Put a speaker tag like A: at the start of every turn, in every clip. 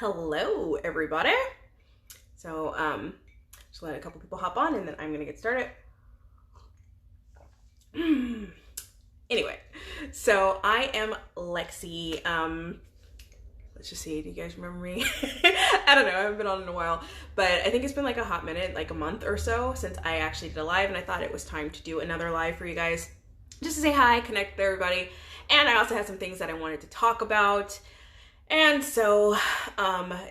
A: Hello, everybody. So, just let a couple people hop on and then I'm gonna get started. Anyway, so I am Lexi. Let's just see, do you guys remember me? I don't know, I haven't been on in a while, but I think it's been like a hot minute, like a month or so since I actually did a live, and I thought it was time to do another live for you guys, just to say hi, connect with everybody, and I also had some things that I wanted to talk about. And so,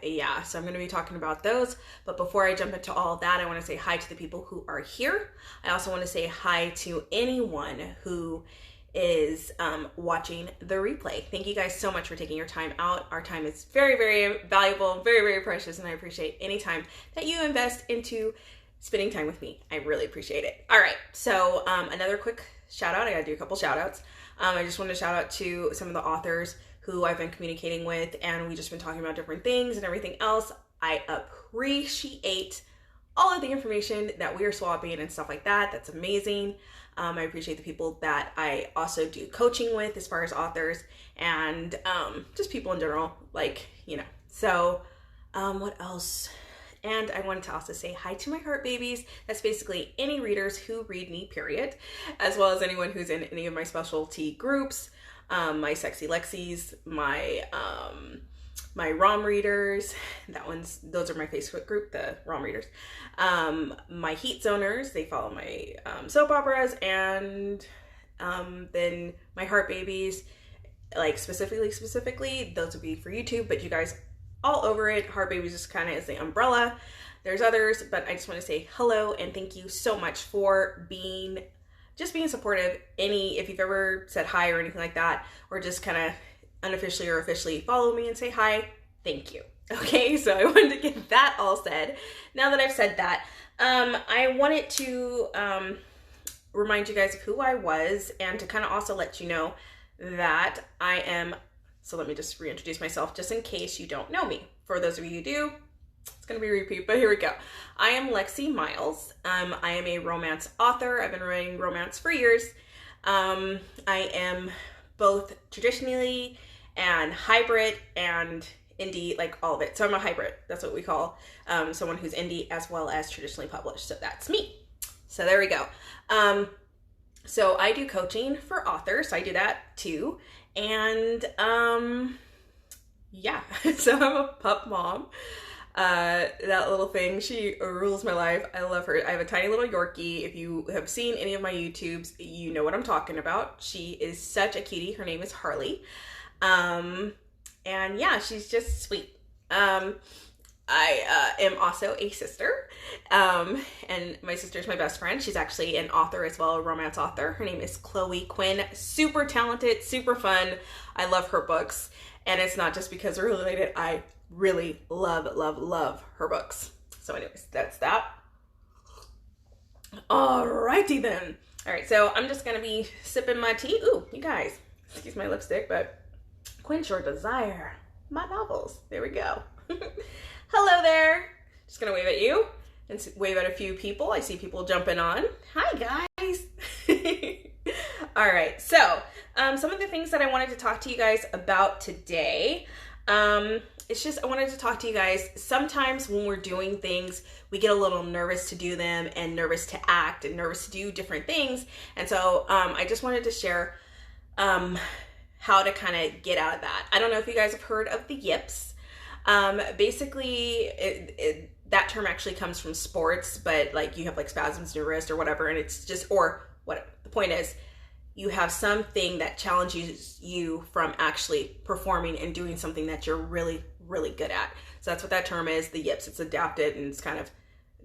A: yeah, so I'm going to be talking about those. But before I jump into all of that, I want to say hi to the people who are here. I also want to say hi to anyone who is watching the replay. Thank you guys so much for taking your time out. Our time is very, very valuable, very, very precious, and I appreciate any time that you invest into spending time with me. I really appreciate it. All right, so another quick shout out. I got to do a couple shout outs. I just want to shout out to some of the authors who I've been communicating with, and we've just been talking about different things and everything else. I appreciate all of the information that we are swapping and stuff like that. That's amazing. I appreciate the people that I also do coaching with as far as authors and just people in general, like, you know. So what else? And I wanted to also say hi to my heart babies. That's basically any readers who read me, period, as well as anyone who's in any of my specialty groups. My sexy Lexis, my ROM readers, those are my Facebook group, the ROM readers. My heat zoners, they follow my soap operas, and then my heart babies, like specifically, those would be for YouTube, but you guys all over it. Heart babies just kind of is the umbrella. There's others, but I just want to say hello and thank you so much for being supportive. If you've ever said hi or anything like that, or just kind of unofficially or officially follow me and say hi, thank you. Okay, so I wanted to get that all said. Now that I've said that, I wanted to remind you guys of who I was and to kind of also let you know that I am, so let me just reintroduce myself just in case you don't know me. For those of you who do, it's going to be a repeat, but here we go. I am Lexi Miles. I am a romance author. I've been writing romance for years. I am both traditionally and hybrid and indie, like all of it. So I'm a hybrid. That's what we call someone who's indie as well as traditionally published. So that's me. So there we go. So I do coaching for authors. So I do that too. And yeah, so I'm a pup mom. That little thing, she rules my life. I love her. I have a tiny little Yorkie. If you have seen any of my YouTubes, you know what I'm talking about. She is such a cutie. Her name is Harley. And yeah, she's just sweet. I am also a sister. And my sister's my best friend. She's actually an author as well, a romance author. Her name is Chloe Quinn. Super talented, super fun. I love her books. And it's not just because we're related. I really love her books. So anyways, that's that. Alrighty then. Alright, so I'm just gonna be sipping my tea. Ooh, you guys, excuse my lipstick, but quench your desire. My novels. There we go. Hello there. Just gonna wave at you and wave at a few people. I see people jumping on. Hi guys. Alright, so some of the things that I wanted to talk to you guys about today. It's just, I wanted to talk to you guys. Sometimes when we're doing things, we get a little nervous to do them and nervous to act and nervous to do different things. And so I just wanted to share how to kind of get out of that. I don't know if you guys have heard of the Yips. Basically, that term actually comes from sports, but like you have like spasms in your wrist or whatever. And it's just, or what the point is, you have something that challenges you from actually performing and doing something that you're really good at. So that's what that term is, the Yips. It's adapted and it's kind of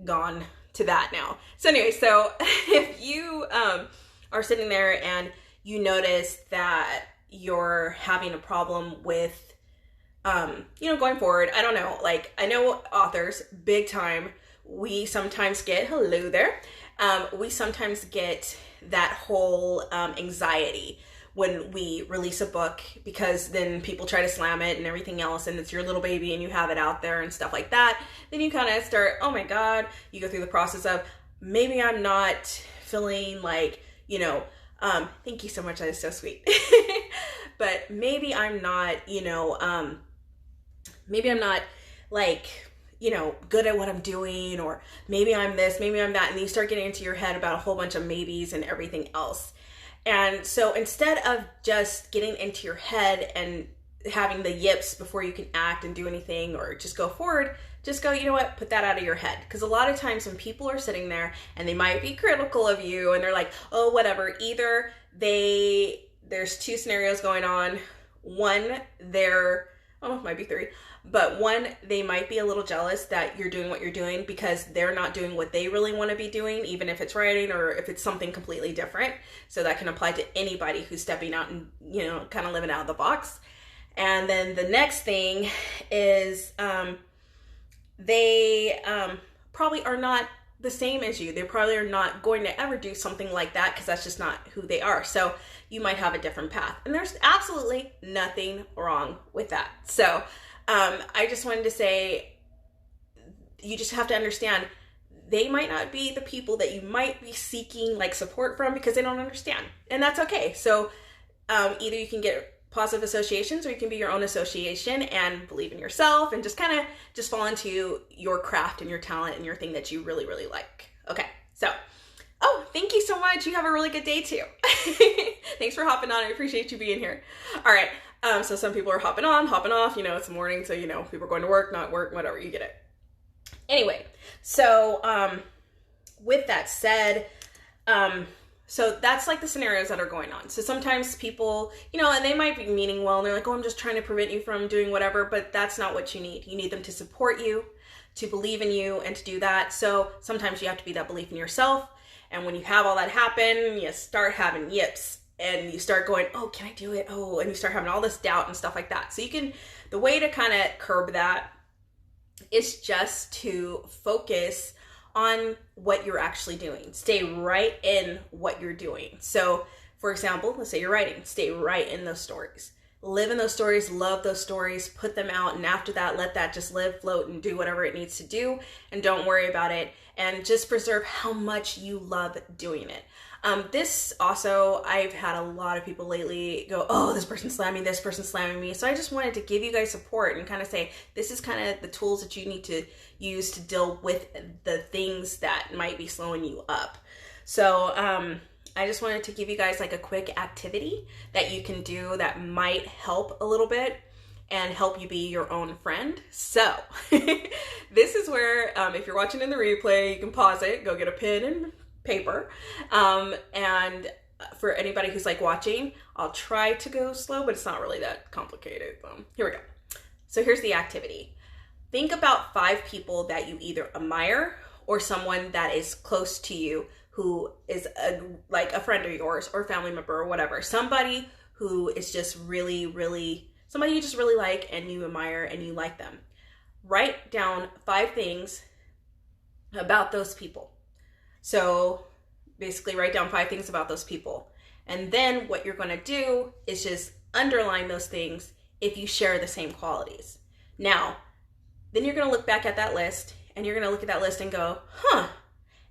A: gone to that now. So anyway, so if you are sitting there and you notice that you're having a problem with, going forward, I don't know, like I know authors, big time, we sometimes get, hello there, we sometimes get that whole anxiety when we release a book, because then people try to slam it and everything else, and it's your little baby and you have it out there and stuff like that. Then you kind of start, oh my God, you go through the process of, maybe I'm not feeling like, thank you so much, that is so sweet. But maybe I'm not, maybe I'm not like, good at what I'm doing, or maybe I'm this, maybe I'm that. And you start getting into your head about a whole bunch of maybes and everything else. And so instead of just getting into your head and having the yips before you can act and do anything or just go forward, just go, you know what, put that out of your head. Because a lot of times when people are sitting there and they might be critical of you and they're like, oh, whatever, either there's two scenarios going on. One, it might be three, but one, they might be a little jealous that you're doing what you're doing because they're not doing what they really want to be doing, even if it's writing or if it's something completely different. So that can apply to anybody who's stepping out and, kind of living out of the box. And then the next thing is they probably are not the same as you. They probably are not going to ever do something like that because that's just not who they are. So you might have a different path. And there's absolutely nothing wrong with that. So I just wanted to say, you just have to understand they might not be the people that you might be seeking like support from because they don't understand. And that's okay. So either you can get positive associations or you can be your own association and believe in yourself and just kind of just fall into your craft and your talent and your thing that you really, really like. Okay. So, thank you so much. You have a really good day too. Thanks for hopping on. I appreciate you being here. All right. So some people are hopping on, hopping off, it's the morning. So, people are going to work, not work, whatever, you get it. Anyway, so with that said, so that's like the scenarios that are going on. So sometimes people, and they might be meaning well, and they're like, oh, I'm just trying to prevent you from doing whatever, but that's not what you need. You need them to support you, to believe in you, and to do that. So sometimes you have to be that belief in yourself. And when you have all that happen, you start having yips and you start going, oh, can I do it? Oh, and you start having all this doubt and stuff like that. So the way to kind of curb that is just to focus on what you're actually doing. Stay right in what you're doing. So for example, let's say you're writing, stay right in those stories. Live in those stories, love those stories, put them out. And after that, let that just live, float, and do whatever it needs to do. And don't worry about it. And just preserve how much you love doing it. This also, I've had a lot of people lately go, oh, this person's slamming me. So I just wanted to give you guys support and kind of say, this is kind of the tools that you need to use to deal with the things that might be slowing you up. So I just wanted to give you guys like a quick activity that you can do that might help a little bit and help you be your own friend. So this is where, if you're watching in the replay, you can pause it, go get a pen and paper. And for anybody who's like watching, I'll try to go slow, but it's not really that complicated. Here we go. So here's the activity. Think about 5 people that you either admire or someone that is close to you who is like a friend of yours or family member or whatever. Somebody who is just really, really, somebody you just really like and you admire and you like them. Write down 5 things about those people. So basically write down 5 things about those people. And then what you're going to do is just underline those things if you share the same qualities. Now, then you're going to look back at that list and you're going to look at that list and go,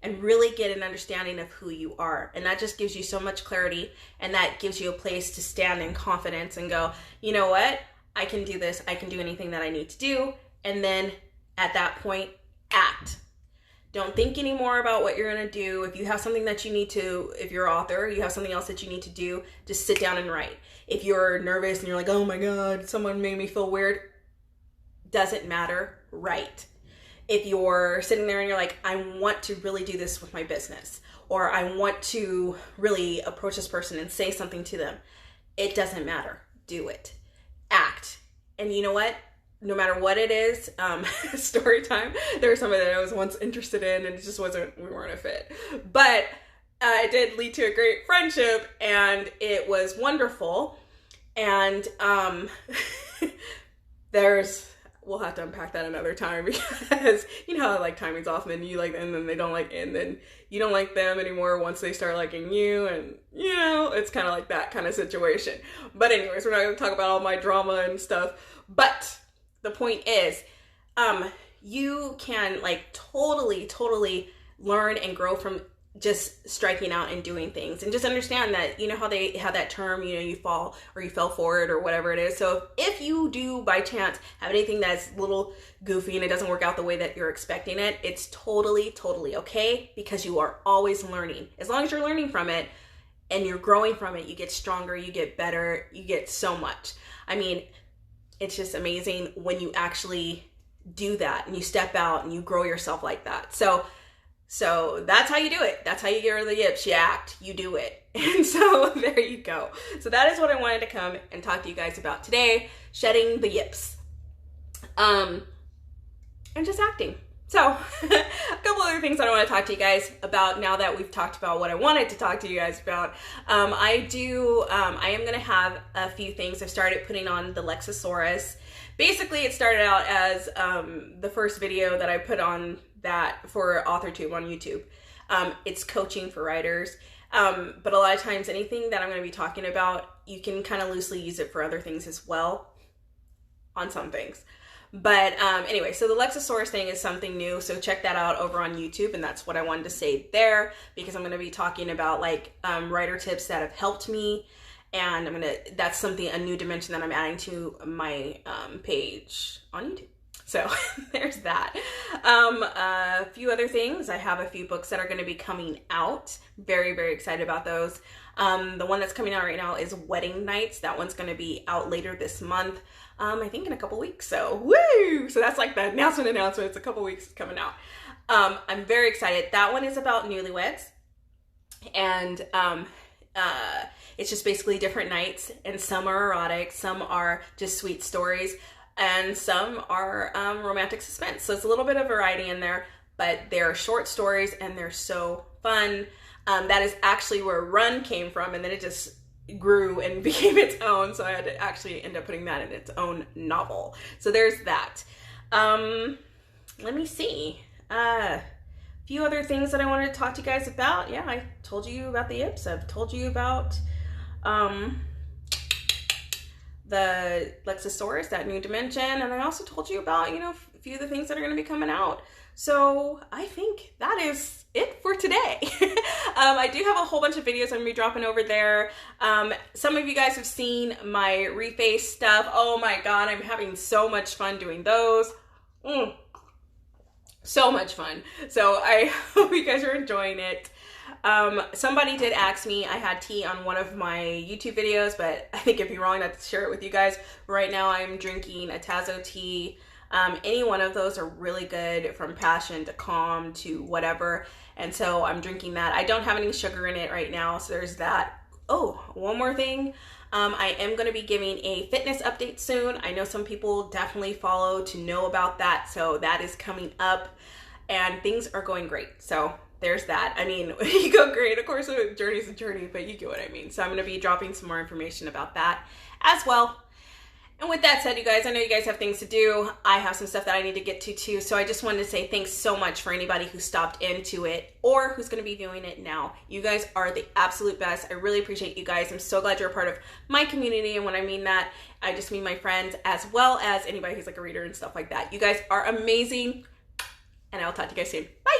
A: and really get an understanding of who you are. And that just gives you so much clarity, and that gives you a place to stand in confidence and go, you know what? I can do this. I can do anything that I need to do. And then at that point, act. Don't think anymore about what you're going to do. If you have something that you need to, if you're an author, you have something else that you need to do, just sit down and write. If you're nervous and you're like, oh my God, someone made me feel weird, doesn't matter, write. If you're sitting there and you're like, I want to really do this with my business, or I want to really approach this person and say something to them, it doesn't matter. Do it. Act. And you know what? No matter what it is, story time, there was somebody that I was once interested in and it just we weren't a fit. But it did lead to a great friendship and it was wonderful. And we'll have to unpack that another time because you know how like timing's off and then you like them and then they don't like, and then you don't like them anymore once they start liking you, and you know, it's kind of like that kind of situation. But anyways, we're not going to talk about all my drama and stuff, but the point is, you can like totally learn and grow from just striking out and doing things. And just understand that, you know how they have that term, you know, you fall or you fell for it or whatever it is. So if you do by chance have anything that's a little goofy and it doesn't work out the way that you're expecting it, it's totally okay, because you are always learning. As long as you're learning from it and you're growing from it, you get stronger, you get better, you get so much. I mean, it's just amazing when you actually do that and you step out and you grow yourself like that. So that's how you do it. That's how you get rid of the yips. You act, you do it. And so there you go. So that is what I wanted to come and talk to you guys about today, shedding the yips. And just acting. So a couple other things I want to talk to you guys about now that we've talked about what I wanted to talk to you guys about. I am going to have a few things. I've started putting on the Lex-a-saurus. Basically, it started out as the first video that I put on that for AuthorTube on YouTube. It's coaching for writers. But a lot of times anything that I'm going to be talking about, you can kind of loosely use it for other things as well on some things. But anyway, so the Lex-a-saurus thing is something new. So check that out over on YouTube. And that's what I wanted to say there, because I'm going to be talking about like writer tips that have helped me. And that's something, a new dimension that I'm adding to my page on YouTube. So there's that. A few other things. I have a few books that are going to be coming out. Very excited about those. The one that's coming out right now is Wedding Nights. That one's going to be out later this month. I think in a couple weeks. So woo! So that's like the announcement. It's a couple weeks, it's coming out. I'm very excited. That one is about newlyweds. And it's just basically different nights, and some are erotic, some are just sweet stories, and some are romantic suspense. So it's a little bit of variety in there, but they're short stories and they're so fun. That is actually where Run came from, and then it just grew and became its own. So I had to actually end up putting that in its own novel. So there's that. Let me see. Few other things that I wanted to talk to you guys about. Yeah, I told you about the Yips. I've told you about the Lex-a-saurus, that new dimension, and I also told you about, you know, a few of the things that are going to be coming out. So I think that is it for today. I do have a whole bunch of videos I'm going to be dropping over there. Some of you guys have seen my reface stuff. Oh my god, I'm having so much fun doing those. So much fun. So I hope you guys are enjoying it. Somebody did ask me, I had tea on one of my YouTube videos, but I think it'd be wrong not to share it with you guys. Right now I'm drinking a Tazo tea. Any one of those are really good, from passion to calm to whatever. And so I'm drinking that. I don't have any sugar in it right now, so there's that. Oh, one more thing. I am going to be giving a fitness update soon. I know some people definitely follow to know about that, so that is coming up, and things are going great. So there's that. I mean, you go great. Of course, a journey's a journey, but you get what I mean. So I'm going to be dropping some more information about that as well. And with that said, you guys, I know you guys have things to do. I have some stuff that I need to get to too. So I just wanted to say thanks so much for anybody who stopped into it or who's going to be viewing it now. You guys are the absolute best. I really appreciate you guys. I'm so glad you're a part of my community. And when I mean that, I just mean my friends as well as anybody who's like a reader and stuff like that. You guys are amazing. And I'll talk to you guys soon. Bye.